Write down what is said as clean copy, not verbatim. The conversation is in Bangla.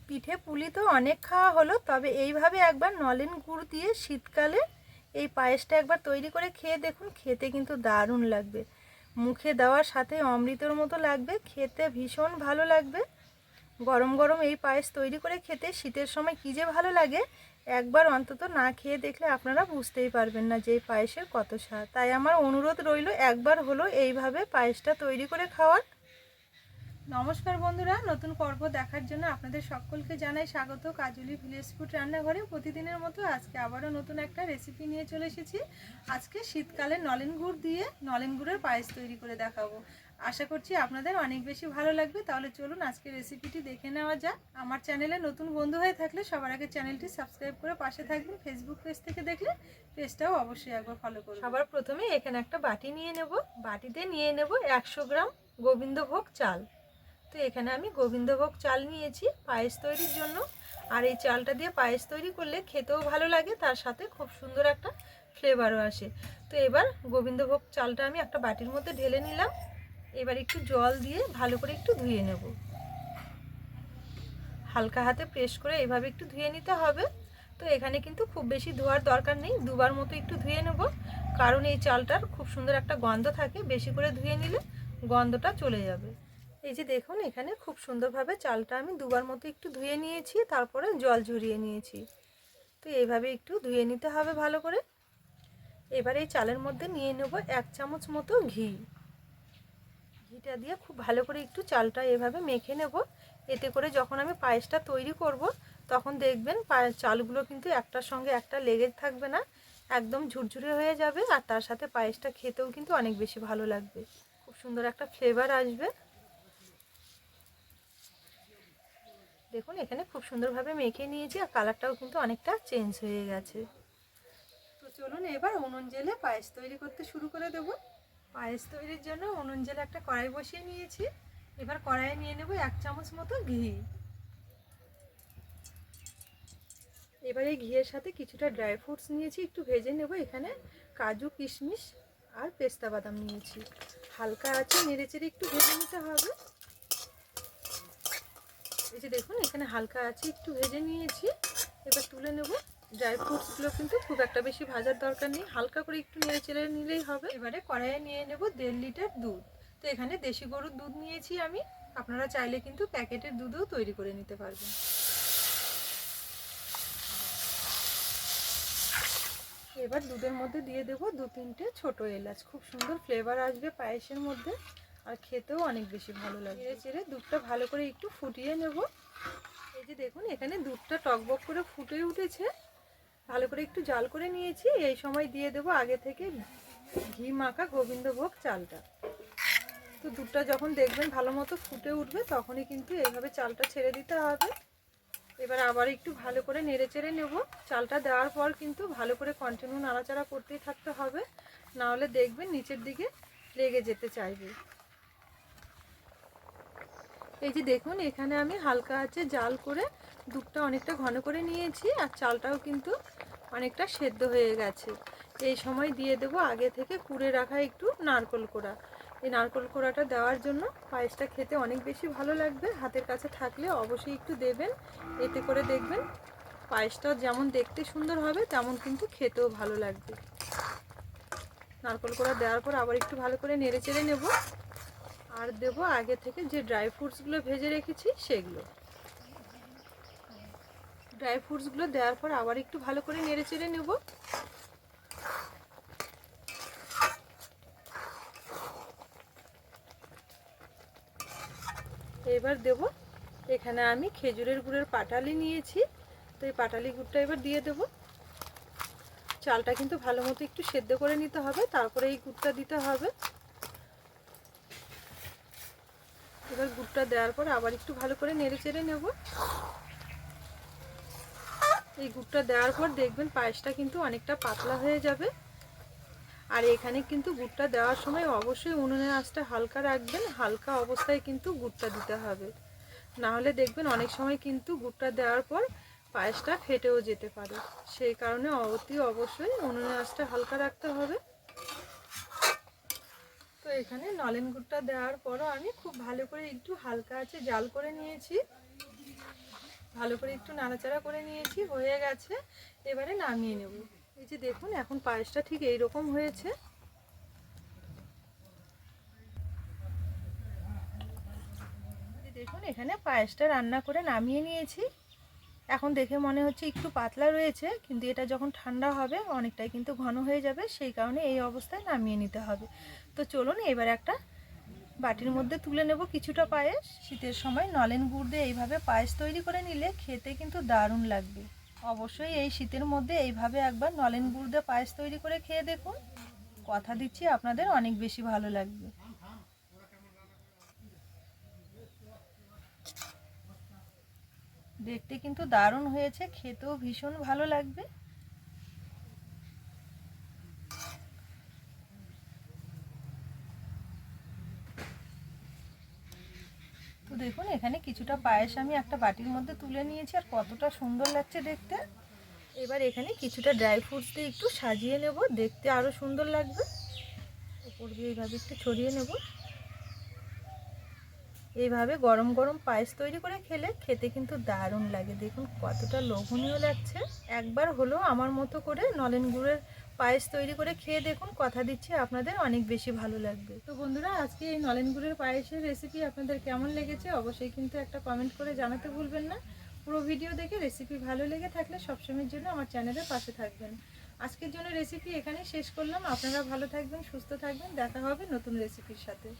পিঠে পুলি তো অনেক খাওয়া হলো, তবে এইভাবে একবার নলেন গুড় দিয়ে শীতকালে এই পায়েসটা একবার তৈরি করে খেয়ে দেখুন। খেতে কিন্তু দারুণ লাগবে, মুখে দেওয়ার সাথে অমৃতের মতো লাগবে, খেতে ভীষণ ভালো লাগবে। গরম গরম এই পায়েস তৈরি করে খেতে শীতের সময় কী যে ভালো লাগে, একবার অন্তত না খেয়ে দেখলে আপনারা বুঝতেই পারবেন না যে এই পায়েসের কত স্বাদ। তাই আমার অনুরোধ রইল একবার হলো এইভাবে পায়েসটা তৈরি করে খাওয়ার। নমস্কার বন্ধুরা, নতুন পর্ব দেখার জন্য আপনাদের সকলকে জানাই স্বাগত। কাজলি ভিলেজ ফুড রান্নাঘরে প্রতিদিনের মতো আজকে আবারও নতুন একটা রেসিপি নিয়ে চলে এসেছি। আজকে শীতকালে নলেন গুড় দিয়ে নলেন গুড়ের পায়েস তৈরি করে দেখাবো। আশা করছি আপনাদের অনেক বেশি ভালো লাগবে। তাহলে চলুন আজকে রেসিপিটি দেখে নেওয়া যাক। আমার চ্যানেলে নতুন বন্ধু হয়ে থাকলে সবার আগে চ্যানেলটি সাবস্ক্রাইব করে পাশে থাকবেন। ফেসবুক পেজ থেকে দেখলে পেজটাও অবশ্যই একবার ফলো করুন। সবার প্রথমে এখানে একটা বাটি নিয়ে নেব। বাটিতে নিয়ে নেব 100 গ্রাম গোবিন্দভোগ চাল। তো এখানে আমি গোবিন্দভোগ চাল নিয়েছি পায়েস তৈরির জন্য। আর এই চালটা দিয়ে পায়েস তৈরি করলে খেতেও ভালো লাগে, তার সাথে খুব সুন্দর একটা ফ্লেভারও আসে। তো এবার গোবিন্দভোগ চালটা আমি একটা বাটির মধ্যে ঢেলে নিলাম। এবার একটু জল দিয়ে ভালো করে একটু ধুয়ে নেব। হালকা হাতে প্রেস করে এইভাবে একটু ধুয়ে নিতে হবে। তো এখানে কিন্তু খুব বেশি ধোয়ার দরকার নেই, দুবার মতো একটু ধুয়ে নেব, কারণ এই চালটার খুব সুন্দর একটা গন্ধ থাকে, বেশি করে ধুয়ে নিলে গন্ধটা চলে যাবে। এই যে দেখুন, এখানে খুব সুন্দরভাবে চালটা আমি দুবার মতো একটু ধুয়ে নিয়েছি, তারপরে জল ঝরিয়ে নিয়েছি। তো এইভাবে একটু ধুয়ে নিতে হবে ভালো করে। এবার এই চালের মধ্যে নিয়ে নেব 1 চামচ মতো ঘি। ঘিটা দিয়ে খুব ভালো করে একটু চালটা এভাবে মেখে নেব। এতে করে যখন আমি পায়েসটা তৈরি করব তখন দেখবেন চালগুলো কিন্তু একটার সঙ্গে একটা লেগে থাকবে না, একদম ঝুরঝুরে হয়ে যাবে। আর তার সাথে পায়েসটা খেতেও কিন্তু অনেক বেশি ভালো লাগবে, খুব সুন্দর একটা ফ্লেভার আসবে। দেখুন এখানে খুব সুন্দরভাবে মেখে নিয়েছি, আর কালারটাও কিন্তু অনেকটা চেঞ্জ হয়ে গেছে। তো চলুন এবার উনুন জেলে পায়েস তৈরি করতে শুরু করে দেব। পায়েস তৈরির জন্য উনুন জেলে একটা কড়াই বসিয়ে নিয়েছি। এবার কড়াইয়ে নিয়ে নেব 1 চামচ মতো ঘি। এবার এই ঘিয়ের সাথে কিছুটা ড্রাই ফ্রুটস নিয়েছি, একটু ভেজে নেব। এখানে কাজু, কিশমিশ আর পেস্তা বাদাম নিয়েছি। হালকা আছে নেড়েচেড়ে একটু ভেজে নিতে হবে। এই যে দেখুন, এখানে হালকা আছে একটু ভেজে নিয়েছি। এবার তুলে নেব। ড্রাই ফ্রুটসগুলো কিন্তু খুব একটা বেশি ভাজার দরকার নেই, হালকা করে একটু নেড়ে চেড়ে নিলেই হবে। এবারে কড়াইয়ে নিয়ে নেব 1.5 লিটার দুধ। তো এখানে দেশি গরুর দুধ নিয়েছি আমি, আপনারা চাইলে কিন্তু প্যাকেটের দুধও তৈরি করে নিতে পারবেন। এবার দুধের মধ্যে দিয়ে দেবো 2-3টে ছোটো এলাচ, খুব সুন্দর ফ্লেভার আসবে পায়েসের মধ্যে, আর খেতেও অনেক বেশি ভালো লাগবে। নেড়ে চেড়ে দুধটা ভালো করে একটু ফুটিয়ে নেব। এই যে দেখুন, এখানে দুধটা টকবক করে ফুটে উঠেছে, ভালো করে একটু জাল করে নিয়েছি। এই সময় দিয়ে দেবো আগে থেকে ঘি মাখা গোবিন্দভোগ চালটা। তো দুধটা যখন দেখবেন ভালো মতো ফুটে উঠবে তখনই কিন্তু এইভাবে চালটা ছেড়ে দিতে হবে। এবার আবার একটু ভালো করে নেড়ে চেড়ে নেব। চালটা দেওয়ার পর কিন্তু ভালো করে কন্টিনিউ নাড়াচাড়া করতেই থাকতে হবে, না হলে দেখবেন নিচের দিকে লেগে যেতে চাইবে। এই যে দেখুন, এখানে আমি হালকা আঁচে জাল করে দুধটা অনেকটা ঘন করে নিয়েছি, আর চালটাও কিন্তু অনেকটা সেদ্ধ হয়ে গেছে। এই সময় দিয়ে দেব আগে থেকে কুড়ে রাখা একটু নারকেল কোড়া। এই নারকেল কোড়াটা দেওয়ার জন্য পায়েসটা খেতে অনেক বেশি ভালো লাগবে। হাতের কাছে থাকলে অবশ্যই একটু দেবেন, এতে করে দেখবেন পায়েসটা যেমন দেখতে সুন্দর হবে তেমন কিন্তু খেতেও ভালো লাগবে। নারকেল কোড়া দেওয়ার পর আবার একটু ভালো করে নেড়ে চেড়ে নেব, আর দেবো আগে থেকে যে ড্রাই ফ্রুটসগুলো ভেজে রেখেছি সেগুলো। ড্রাই ফ্রুটসগুলো দেওয়ার পর আবার একটু ভালো করে নেড়ে চেড়ে নেব। এবার দেব, এখানে আমি খেজুরের গুড়ের পাটালি নিয়েছি, তো এই পাটালি গুড়টা এবার দিয়ে দেব। চালটা কিন্তু ভালো মতো একটু সেদ্ধ করে নিতে হবে, তারপরে এই গুড়টা দিতে হবে। এবার গুড়টা দেওয়ার পর আবার একটু ভালো করে নেড়ে চেড়ে নেব। এই গুড়টা দেওয়ার পর দেখবেন পায়েসটা কিন্তু অনেকটা পাতলা হয়ে যাবে। আর এখানে কিন্তু গুড়টা দেওয়ার সময় অবশ্যই উনুনের আঁচটা হালকা রাখবেন, হালকা অবস্থায় কিন্তু গুড়টা দিতে হবে, না হলে দেখবেন অনেক সময় কিন্তু গুড়টা দেওয়ার পর পায়েসটা ফেটেও যেতে পারে। সেই কারণে অতি অবশ্যই উনুনের আঁচটা হালকা রাখতে হবে। তো এখানে নলেন গুড়টা দেওয়ার পরও আমি খুব ভালো করে একটু হালকা আঁচে জাল করে নিয়েছি। ভালো করে একটু নাড়াচাড়া করে নিয়েছি, হয়ে গেছে। এবারে নামিয়ে নেব। এই যে দেখুন এখন পায়েসটা ঠিক এইরকম হয়েছে। দেখুন এখানে পায়েসটা রান্না করে নামিয়ে নিয়েছি। এখন দেখে মনে হচ্ছে একটু পাতলা রয়েছে, কিন্তু এটা যখন ঠান্ডা হবে অনেকটাই কিন্তু ঘন হয়ে যাবে, সেই কারণে এই অবস্থায় নামিয়ে নিতে হবে। তো চলুন এবার একটা বাটির মধ্যে তুলে নেব কিছুটা পায়েস। শীতের সময় নলেন গুড় দিয়ে এইভাবে পায়েস তৈরি করে নিলে খেতে কিন্তু দারুণ লাগবে। অবশ্যই এই শীতের মধ্যে এইভাবে একবার নলেন গুড় দিয়ে পায়েস তৈরি করে খেয়ে দেখুন, কথা দিচ্ছি আপনাদের অনেক বেশি ভালো লাগবে। দেখতে কিন্তু দারুণ হয়েছে, খেতেও ভীষণ ভালো লাগবে। তো দেখুন এখানে কিছুটা পায়েস আমি একটা বাটির মধ্যে তুলে নিয়েছি, আর কতটা সুন্দর লাগছে দেখতে। এবার এখানে কিছুটা ড্রাই ফ্রুটস দিয়ে একটু সাজিয়ে নেব, দেখতে আরও সুন্দর লাগবে। উপর দিয়ে এইভাবে একটু ছড়িয়ে নেব। এইভাবে গরম গরম পায়েস তৈরি করে খেলে খেতে কিন্তু দারুণ লাগে। দেখুন কতটা লোভনীয় লাগছে। একবার হলো আমার মতো করে নলেন গুড়ের পায়েস তৈরি করে খেয়ে দেখুন, কথা দিচ্ছি আপনাদের অনেক বেশি ভালো লাগবে। তো বন্ধুরা, আজকে এই নলেন গুড়ের পায়েসের রেসিপি আপনাদের কেমন লেগেছে অবশ্যই কিন্তু একটা কমেন্ট করে জানাতে ভুলবেন না। পুরো ভিডিও দেখে রেসিপি ভালো লেগে থাকলে সবসময়ের জন্য আমার চ্যানেলের পাশে থাকবেন। আজকের জন্য রেসিপি এখানেই শেষ করলাম। আপনারা ভালো থাকবেন, সুস্থ থাকবেন, দেখা হবে নতুন রেসিপির সাথে।